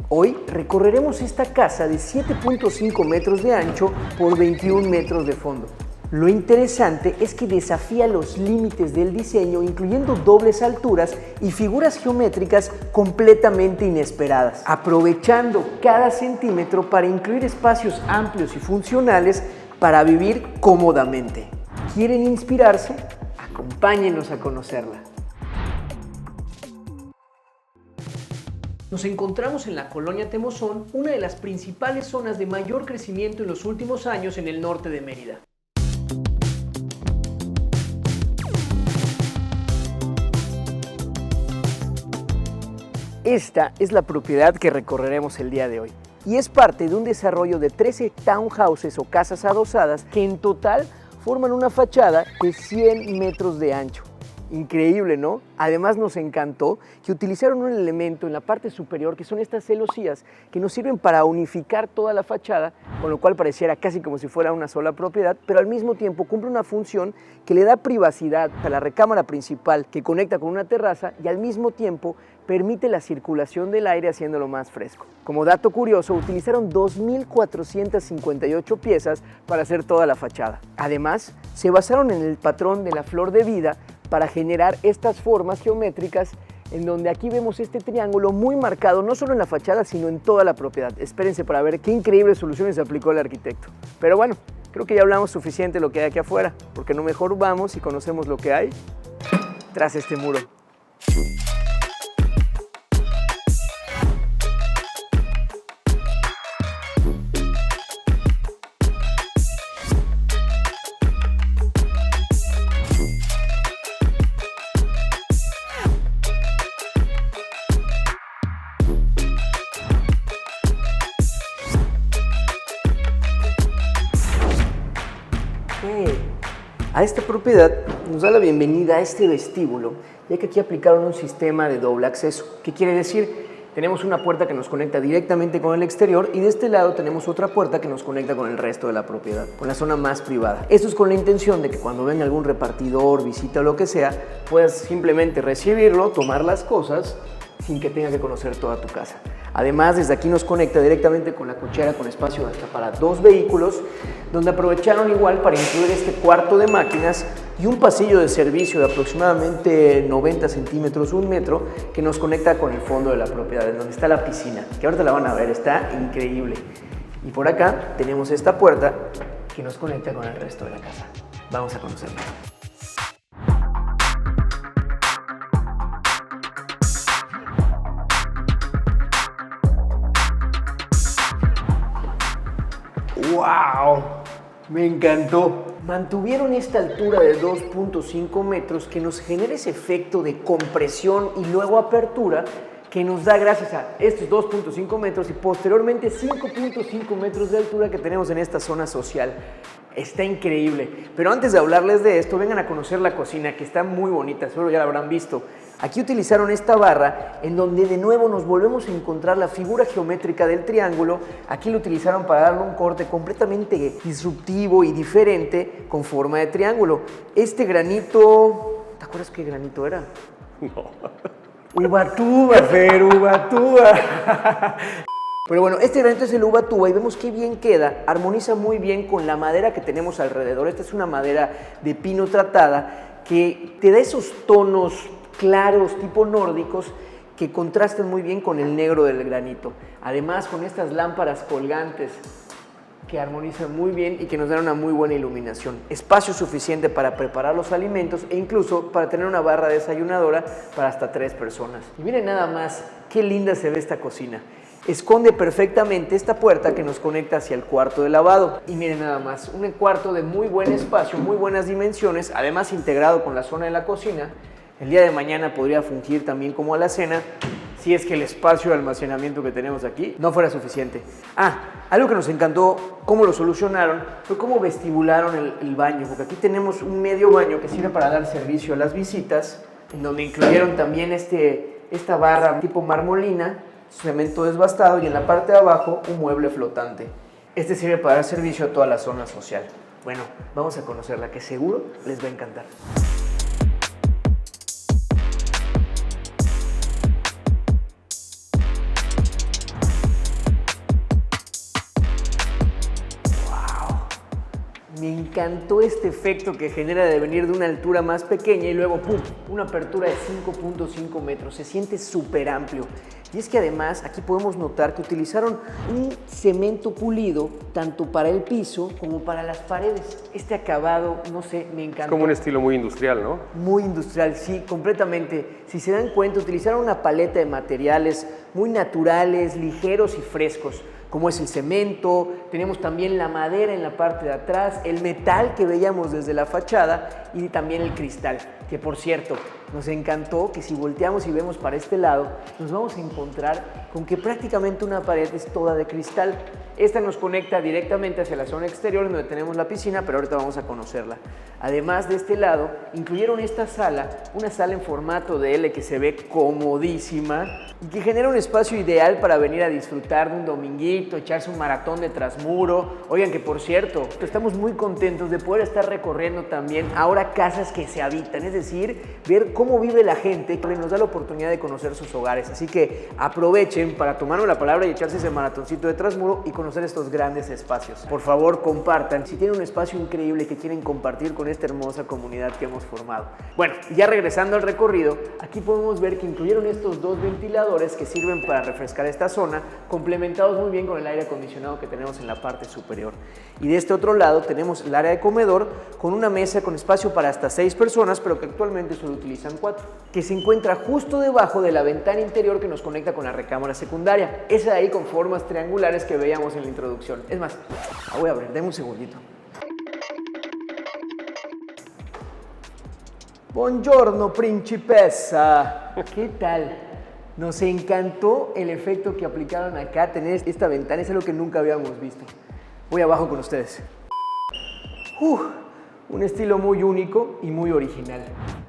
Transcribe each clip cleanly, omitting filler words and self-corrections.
Hoy recorreremos esta casa de 7.5 metros de ancho por 21 metros de fondo. Lo interesante es que desafía los límites del diseño, incluyendo dobles alturas y figuras geométricas completamente inesperadas, aprovechando cada centímetro para incluir espacios amplios y funcionales para vivir cómodamente. ¿Quieren inspirarse? Acompáñenos a conocerla. Nos encontramos en la colonia Temozón, una de las principales zonas de mayor crecimiento en los últimos años en el norte de Mérida. Esta es la propiedad que recorreremos el día de hoy y es parte de un desarrollo de 13 townhouses o casas adosadas que en total forman una fachada de 100 metros de ancho. Increíble, ¿no? Además nos encantó que utilizaron un elemento en la parte superior que son estas celosías que nos sirven para unificar toda la fachada, con lo cual pareciera casi como si fuera una sola propiedad, pero al mismo tiempo cumple una función que le da privacidad a la recámara principal que conecta con una terraza y al mismo tiempo permite la circulación del aire haciéndolo más fresco. Como dato curioso, utilizaron 2.458 piezas para hacer toda la fachada. Además, se basaron en el patrón de la flor de vida para generar estas formas geométricas en donde aquí vemos este triángulo muy marcado, no solo en la fachada, sino en toda la propiedad. Espérense para ver qué increíbles soluciones aplicó el arquitecto. Pero bueno, creo que ya hablamos suficiente de lo que hay aquí afuera, porque no mejor vamos y conocemos lo que hay tras este muro. A esta propiedad nos da la bienvenida a este vestíbulo, ya que aquí aplicaron un sistema de doble acceso. ¿Qué quiere decir? Tenemos una puerta que nos conecta directamente con el exterior y de este lado tenemos otra puerta que nos conecta con el resto de la propiedad, con la zona más privada. Esto es con la intención de que cuando venga algún repartidor, visita o lo que sea, puedas simplemente recibirlo, tomar las cosas sin que tenga que conocer toda tu casa. Además, desde aquí nos conecta directamente con la cochera con espacio hasta para 2 vehículos, donde aprovecharon igual para incluir este cuarto de máquinas y un pasillo de servicio de aproximadamente 90 centímetros, 1 metro, que nos conecta con el fondo de la propiedad, en donde está la piscina, que ahorita la van a ver, está increíble. Y por acá tenemos esta puerta que nos conecta con el resto de la casa. Vamos a conocerla. ¡Wow! Me encantó. Mantuvieron esta altura de 2.5 metros que nos genera ese efecto de compresión y luego apertura que nos da gracias a estos 2.5 metros y posteriormente 5.5 metros de altura que tenemos en esta zona social. Está increíble. Pero antes de hablarles de esto, vengan a conocer la cocina, que está muy bonita, seguro ya la habrán visto. Aquí utilizaron esta barra en donde de nuevo nos volvemos a encontrar la figura geométrica del triángulo. Aquí lo utilizaron para darle un corte completamente disruptivo y diferente con forma de triángulo. Este granito, ¿te acuerdas qué granito era? No. Ubatuba, Fer, Ubatuba. Pero bueno, este granito es el ubatuba y vemos qué bien queda, armoniza muy bien con la madera que tenemos alrededor. Esta es una madera de pino tratada que te da esos tonos claros, tipo nórdicos, que contrastan muy bien con el negro del granito. Además, con estas lámparas colgantes que armonizan muy bien y que nos dan una muy buena iluminación. Espacio suficiente para preparar los alimentos e incluso para tener una barra desayunadora para hasta 3 personas. Y miren nada más qué linda se ve esta cocina. Esconde perfectamente esta puerta que nos conecta hacia el cuarto de lavado. Y miren nada más, un cuarto de muy buen espacio, muy buenas dimensiones, además integrado con la zona de la cocina. El día de mañana podría fungir también como alacena si es que el espacio de almacenamiento que tenemos aquí no fuera suficiente. Algo que nos encantó, cómo lo solucionaron, fue cómo vestibularon el baño, porque aquí tenemos un medio baño que sirve para dar servicio a las visitas, en donde incluyeron también esta barra tipo marmolina, cemento desbastado y en la parte de abajo un mueble flotante. Este sirve para dar servicio a toda la zona social. Bueno, vamos a conocerla, que seguro les va a encantar. encantó este efecto que genera de venir de una altura más pequeña y luego, ¡pum!, una apertura de 5.5 metros. Se siente súper amplio. Y es que además aquí podemos notar que utilizaron un cemento pulido tanto para el piso como para las paredes. Este acabado, no sé, me encantó. Como un estilo muy industrial, ¿no? Muy industrial, sí, completamente. Si se dan cuenta, utilizaron una paleta de materiales muy naturales, ligeros y frescos, como es el cemento. Tenemos también la madera en la parte de atrás, el metal que veíamos desde la fachada y también el cristal, que por cierto, nos encantó que si volteamos y vemos para este lado, nos vamos a encontrar con que prácticamente una pared es toda de cristal. Esta nos conecta directamente hacia la zona exterior donde tenemos la piscina, pero ahorita vamos a conocerla. Además, de este lado, incluyeron esta sala, una sala en formato de L que se ve comodísima y que genera un espacio ideal para venir a disfrutar de un dominguito, echarse un maratón de Trasmuro. Oigan, que por cierto, estamos muy contentos de poder estar recorriendo también ahora casas que se habitan, es decir, ver cómo vive la gente, que nos da la oportunidad de conocer sus hogares. Así que aprovechen para tomarnos la palabra y echarse ese maratoncito de Trasmuro y conocer estos grandes espacios. Por favor, compartan si tienen un espacio increíble que quieren compartir con esta hermosa comunidad que hemos formado. Bueno, ya regresando al recorrido, aquí podemos ver que incluyeron estos dos ventiladores que sirven para refrescar esta zona, complementados muy bien con el aire acondicionado que tenemos en la parte superior. Y de este otro lado tenemos el área de comedor con una mesa con espacio para hasta 6 personas, pero que actualmente solo utilizan 4, que se encuentra justo debajo de la ventana interior que nos conecta con la recámara secundaria. Esa de ahí con formas triangulares que veíamos en la introducción. Es más, la voy a abrir, denme un segundito. Buongiorno, principessa. ¿Qué tal? Nos encantó el efecto que aplicaron acá. Tener esta ventana es algo que nunca habíamos visto. Voy abajo con ustedes. Un estilo muy único y muy original.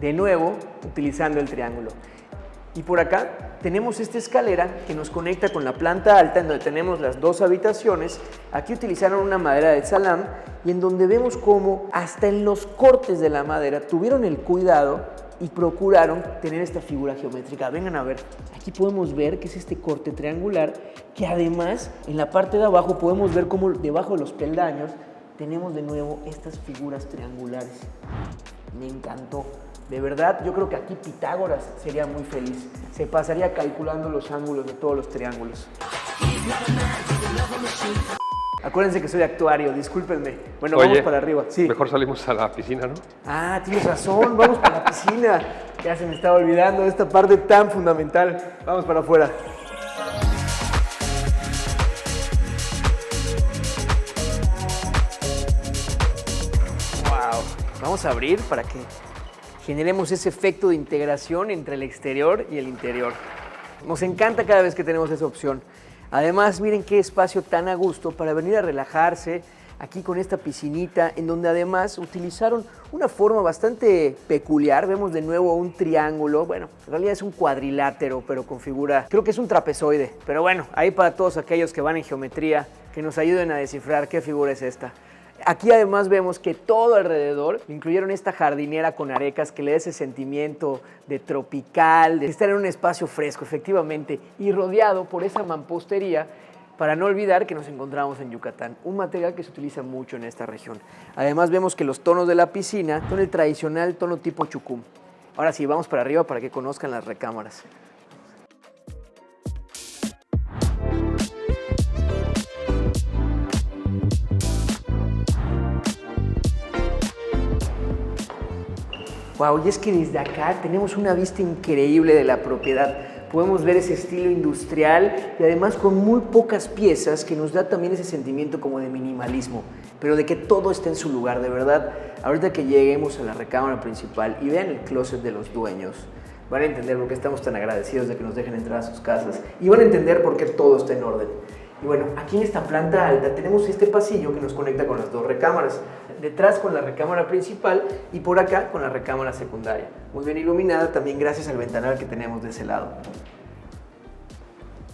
De nuevo, utilizando el triángulo. Y por acá tenemos esta escalera que nos conecta con la planta alta en donde tenemos las dos habitaciones. Aquí utilizaron una madera de salam y en donde vemos cómo hasta en los cortes de la madera tuvieron el cuidado y procuraron tener esta figura geométrica. Vengan a ver, aquí podemos ver que es este corte triangular que además en la parte de abajo podemos ver cómo debajo de los peldaños tenemos de nuevo estas figuras triangulares. Me encantó. De verdad, yo creo que aquí Pitágoras sería muy feliz. Se pasaría calculando los ángulos de todos los triángulos. Acuérdense que soy actuario, discúlpenme. Bueno, oye, vamos para arriba. Sí. Mejor salimos a la piscina, ¿no? Ah, tienes razón, vamos para la piscina. Ya se me estaba olvidando de esta parte tan fundamental. Vamos para afuera. Wow. Vamos a abrir para que generemos ese efecto de integración entre el exterior y el interior. Nos encanta cada vez que tenemos esa opción. Además, miren qué espacio tan a gusto para venir a relajarse aquí con esta piscinita, en donde además utilizaron una forma bastante peculiar. Vemos de nuevo un triángulo. Bueno, en realidad es un cuadrilátero, pero con figura, creo que es un trapezoide. Pero bueno, ahí para todos aquellos que van en geometría, que nos ayuden a descifrar qué figura es esta. Aquí además vemos que todo alrededor incluyeron esta jardinera con arecas que le da ese sentimiento de tropical, de estar en un espacio fresco, efectivamente, y rodeado por esa mampostería, para no olvidar que nos encontramos en Yucatán, un material que se utiliza mucho en esta región. Además vemos que los tonos de la piscina son el tradicional tono tipo chucum. Ahora sí, vamos para arriba para que conozcan las recámaras. Wow, y es que desde acá tenemos una vista increíble de la propiedad. Podemos ver ese estilo industrial y además con muy pocas piezas que nos da también ese sentimiento como de minimalismo, pero de que todo está en su lugar, de verdad. Ahorita que lleguemos a la recámara principal y vean el closet de los dueños, van a entender por qué estamos tan agradecidos de que nos dejen entrar a sus casas y van a entender por qué todo está en orden. Y bueno, aquí en esta planta alta tenemos este pasillo que nos conecta con las dos recámaras. Detrás con la recámara principal y por acá con la recámara secundaria. Muy bien iluminada también gracias al ventanal que tenemos de ese lado.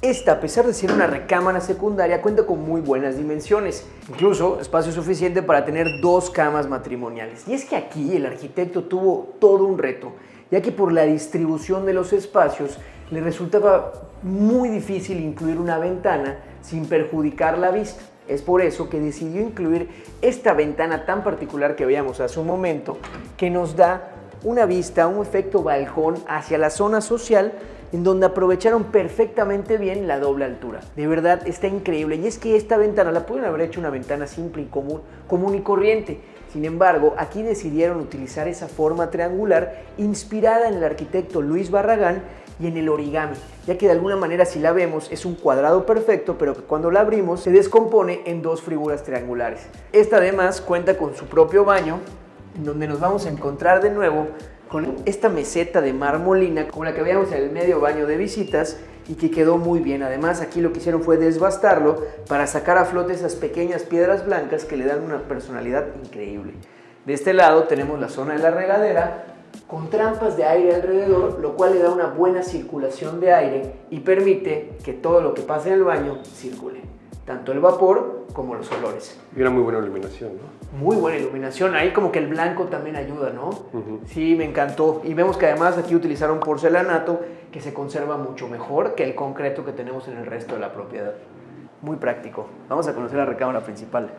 Esta, a pesar de ser una recámara secundaria, cuenta con muy buenas dimensiones. Incluso espacio suficiente para tener 2 camas matrimoniales. Y es que aquí el arquitecto tuvo todo un reto, ya que por la distribución de los espacios le resultaba muy difícil incluir una ventana sin perjudicar la vista. Es por eso que decidió incluir esta ventana tan particular que veíamos hace un momento, que nos da una vista, un efecto balcón hacia la zona social, en donde aprovecharon perfectamente bien la doble altura. De verdad está increíble, y es que esta ventana la pudieron haber hecho una ventana simple y común y corriente. Sin embargo, aquí decidieron utilizar esa forma triangular inspirada en el arquitecto Luis Barragán y en el origami, ya que de alguna manera, si la vemos, es un cuadrado perfecto, pero que cuando la abrimos se descompone en dos figuras triangulares. Esta además cuenta con su propio baño, en donde nos vamos a encontrar de nuevo con esta meseta de marmolina, como la que veíamos en el medio baño de visitas, y que quedó muy bien. Además, aquí lo que hicieron fue desbastarlo para sacar a flote esas pequeñas piedras blancas que le dan una personalidad increíble. De este lado tenemos la zona de la regadera, con trampas de aire alrededor, lo cual le da una buena circulación de aire y permite que todo lo que pasa en el baño circule, tanto el vapor como los olores. Y una muy buena iluminación, ¿no? Muy buena iluminación, ahí como que el blanco también ayuda, ¿no? Sí, me encantó. Y vemos que además aquí utilizaron porcelanato que se conserva mucho mejor que el concreto que tenemos en el resto de la propiedad. Muy práctico. Vamos a conocer la recámara principal.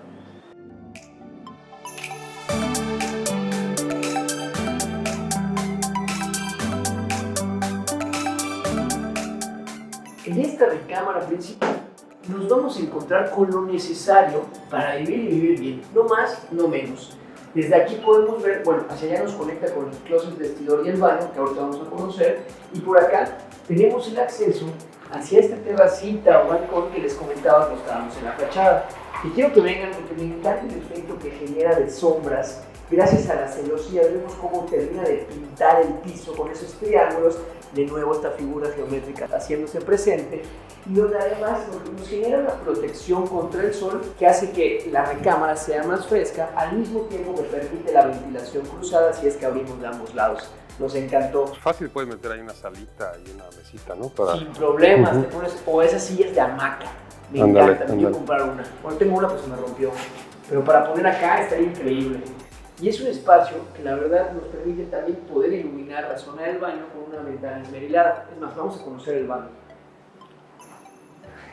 En esta recámara principal nos vamos a encontrar con lo necesario para vivir y vivir bien, no más, no menos. Desde aquí podemos ver, bueno, hacia allá nos conecta con el closet vestidor y el baño, que ahorita vamos a conocer, y por acá tenemos el acceso hacia esta terracita o balcón que les comentaba que estábamos en la fachada. Y quiero que vengan porque me encanta el efecto que genera de sombras. Gracias a las celosías vemos cómo termina de pintar el piso con esos triángulos. De nuevo esta figura geométrica haciéndose presente, y donde además nos genera una protección contra el sol que hace que la recámara sea más fresca, al mismo tiempo que permite la ventilación cruzada si es que abrimos de ambos lados. Nos encantó. Fácil puedes meter ahí una salita y una mesita, ¿no? Para... Sin problemas, te pones, o esas sillas de hamaca. Me encanta, me quiero comprar una. Bueno, tengo una, pues se me rompió. Pero para poner acá estaría increíble. Y es un espacio que la verdad nos permite también poder iluminar la zona del baño con una ventana esmerilada. Es más, vamos a conocer el baño.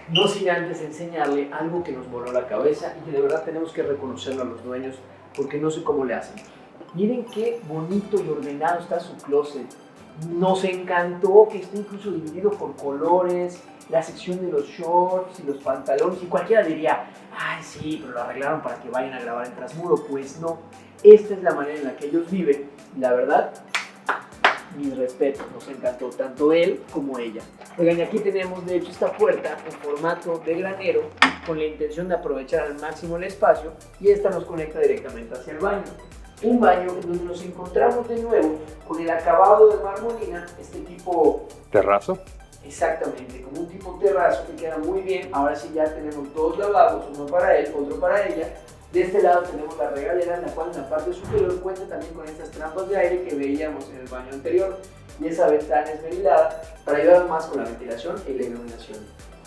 No sin antes enseñarle algo que nos voló la cabeza y que de verdad tenemos que reconocerlo a los dueños porque no sé cómo le hacen. Miren qué bonito y ordenado está su closet. Nos encantó que esté incluso dividido por colores, la sección de los shorts y los pantalones, y cualquiera diría, ay sí, pero lo arreglaron para que vayan a grabar en Transmuro. Pues no, esta es la manera en la que ellos viven, y la verdad, mis respetos, nos encantó tanto él como ella. Oigan, y aquí tenemos de hecho esta puerta en formato de granero con la intención de aprovechar al máximo el espacio, y esta nos conecta directamente hacia el baño. Un baño en donde nos encontramos de nuevo con el acabado de marmolina, este tipo... ¿Terrazo? Exactamente, como un tipo terrazo que queda muy bien. Ahora sí ya tenemos dos lavabos, uno para él, otro para ella. De este lado tenemos la regadera, en la cual en la parte superior cuenta también con estas trampas de aire que veíamos en el baño anterior, y esa ventana esmerilada para ayudar más con la ventilación y la iluminación.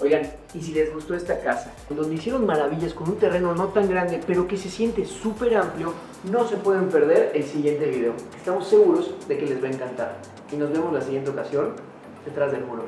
Oigan, y si les gustó esta casa, donde hicieron maravillas con un terreno no tan grande, pero que se siente súper amplio, no se pueden perder el siguiente video. Estamos seguros de que les va a encantar. Y nos vemos la siguiente ocasión detrás del muro.